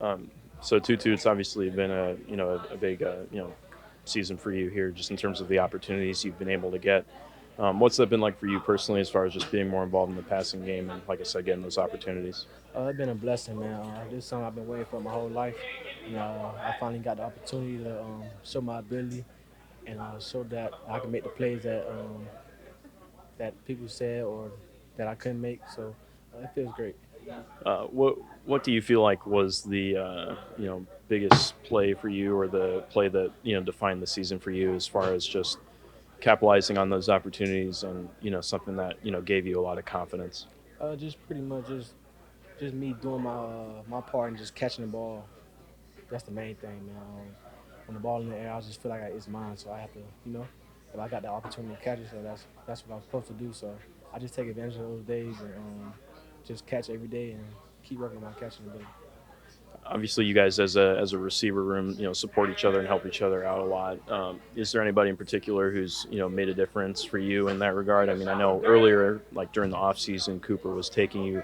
Um, so Tutu, it's obviously been a big season for you here, just in terms of the opportunities you've been able to get. What's that been like for you personally, as far as just being more involved in the passing game and, like I said, getting those opportunities? It's been a blessing, man. This is something I've been waiting for my whole life, and I finally got the opportunity to show my ability and show that I can make the plays that people said or that I couldn't make. So it feels great. What do you feel like was the biggest play for you, or the play that defined the season for you, as far as just capitalizing on those opportunities and something that gave you a lot of confidence? Just pretty much just me doing my part and just catching the ball. That's the main thing, man. When the ball in the air, I just feel like it's mine, so I have to, if I got the opportunity to catch it, so that's what I was supposed to do. So I just take advantage of those days and just catch every day and keep working on my catching ability. Obviously, you guys as a receiver room, support each other and help each other out a lot. Is there anybody in particular who's made a difference for you in that regard? I mean, I know earlier, like during the off season, Cooper was taking you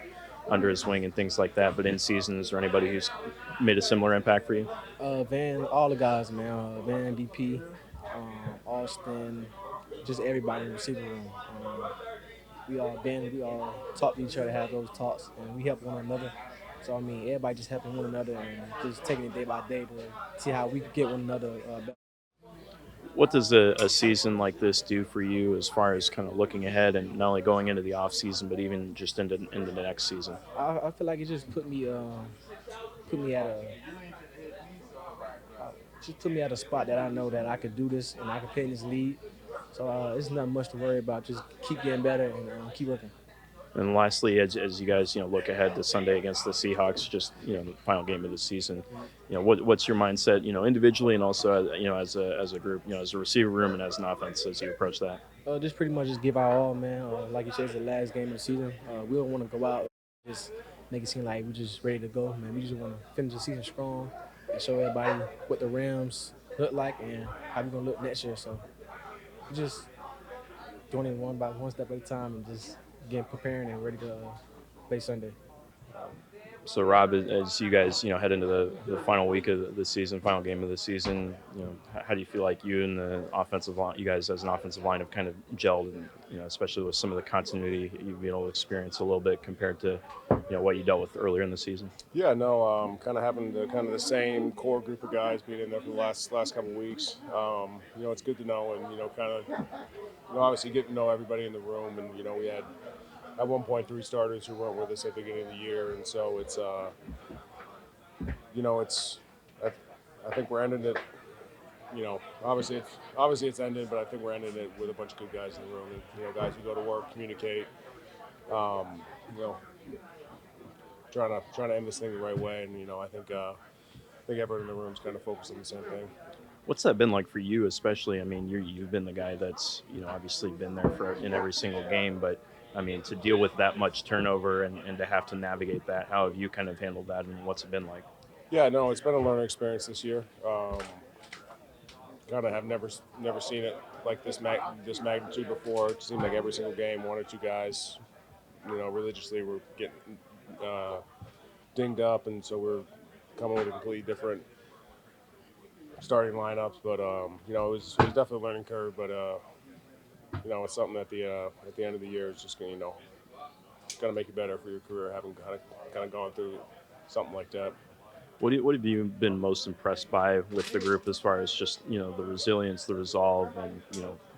under his wing and things like that. But in season, is there anybody who's made a similar impact for you? Van, all the guys, man. Van, DP, Austin, just everybody in the receiver room. We all talk to each other, have those talks, and we help one another. So I mean, everybody just helping one another and just taking it day by day to see how we could get one another better. What does a season like this do for you, as far as kind of looking ahead and not only going into the off season, but even just into the next season? I feel like it just put me at a just put me at a spot that I know that I could do this and I can play in this league. So it's not much to worry about. Just keep getting better and keep working. And lastly, as you guys look ahead to Sunday against the Seahawks, just the final game of the season, what's your mindset, individually, and also as a group, as a receiver room and as an offense, as you approach that? Just pretty much just give our all, man. Like you said, it's the last game of the season. We don't want to go out just make it seem like we're just ready to go, man. We just want to finish the season strong and show everybody what the Rams look like and how we're gonna look next year. So we just doing it one step at a time and just getting preparing and ready to play Sunday. So, Rob, as you guys head into the final week of the season, final game of the season, how do you feel like you and the offensive line, you guys as an offensive line, have kind of gelled, and especially with some of the continuity you've been able to experience a little bit compared to what you dealt with earlier in the season? Yeah, no, kind of having the kind of the same core group of guys being in there for the last couple of weeks. It's good to know, and kind of obviously get to know everybody in the room, and we had at one point three starters who weren't with us at the beginning of the year, and so it's it's I, I think we're ending it. Obviously it's ended, but I think we're ending it with a bunch of good guys in the room, and guys who go to work, communicate. Um, you know, trying to end this thing the right way, and I think everyone in the room is kind of focused on the same thing. What's that been like for you, especially? I mean, you've been the guy that's obviously been there for in every single game, but I mean, to deal with that much turnover and to have to navigate that, how have you kind of handled that, and what's it been like? Yeah, no, it's been a learning experience this year. Kind of have never seen it like this magnitude before. It seemed like every single game, one or two guys, religiously were getting uh, dinged up, and so we're coming with a completely different starting lineups. But it was definitely a learning curve. But it's something at the end of the year is just gonna make you better for your career, having kind of gone through something like that. What have you been most impressed by with the group, as far as just the resilience, the resolve, and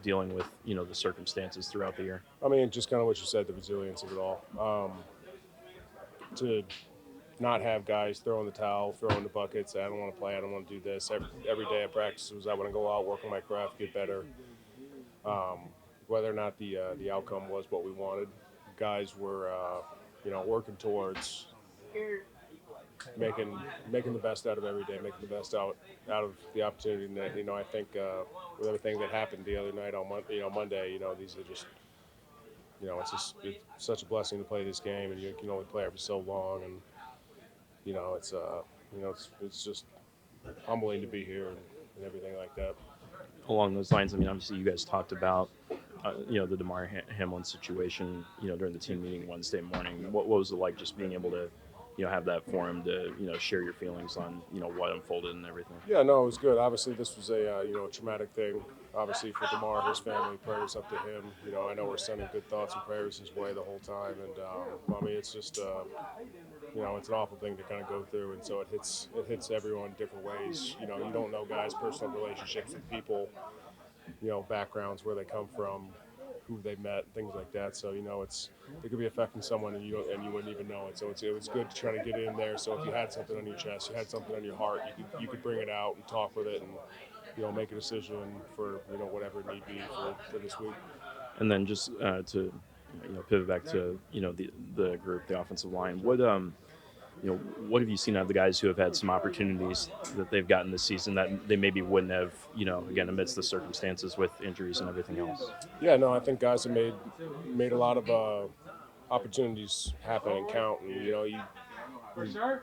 dealing with the circumstances throughout the year? I mean, just kind of what you said, the resilience of it all. To not have guys throwing the towel, throwing the buckets. I don't want to play. I don't want to do this. Every day at practice was I want to go out, work on my craft, get better. Whether or not the outcome was what we wanted, guys were working towards making making the best out of every day, making the best out of the opportunity. And that, I think with everything that happened the other night on Monday, these are just it's such a blessing to play this game, and you can only play it for so long, and it's it's just humbling to be here and everything like that. Along those lines, I mean, obviously, you guys talked about the Hamlin situation, during the team meeting Wednesday morning. What was it like, just being able to have that forum to share your feelings on what unfolded and everything. Yeah, no, it was good. Obviously, this was a traumatic thing. Obviously, for Damar, his family, prayers up to him. I know we're sending good thoughts and prayers his way the whole time, and I mean, it's just it's an awful thing to kind of go through, and so it hits everyone in different ways. You don't know guys' personal relationships with people, backgrounds, where they come from, who they met, things like that. So it could be affecting someone and you wouldn't even know it. So it was good to try to get in there. So if you had something on your chest, you had something on your heart, you could bring it out and talk with it and make a decision for whatever it need be for this week. And then just to pivot back to the group, the offensive line. What have you seen out of the guys who have had some opportunities that they've gotten this season that they maybe wouldn't have, again, amidst the circumstances with injuries and everything else? Yeah, no, I think guys have made a lot of opportunities happen and count, and you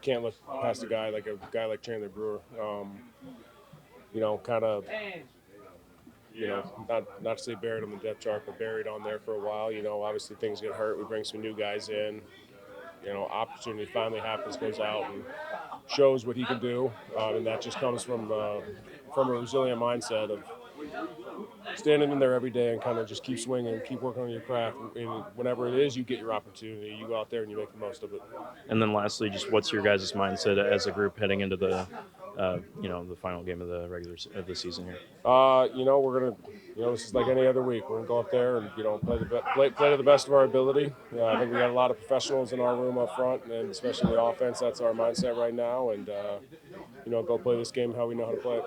can't look past a guy like Chandler Brewer. Kind of not to say buried on the depth chart, but buried on there for a while. Obviously things get hurt. We bring some new guys in. Opportunity finally happens, goes out and shows what he can do, and that just comes from a resilient mindset of standing in there every day and kind of just keep swinging, keep working on your craft, and whenever it is you get your opportunity, you go out there and you make the most of it. And then lastly, just what's your guys' mindset as a group heading into the the final game of the of the season here? We're gonna, this is like any other week. We're gonna go up there and play to the best of our ability. I think we got a lot of professionals in our room up front, and especially the offense. That's our mindset right now, and go play this game how we know how to play it.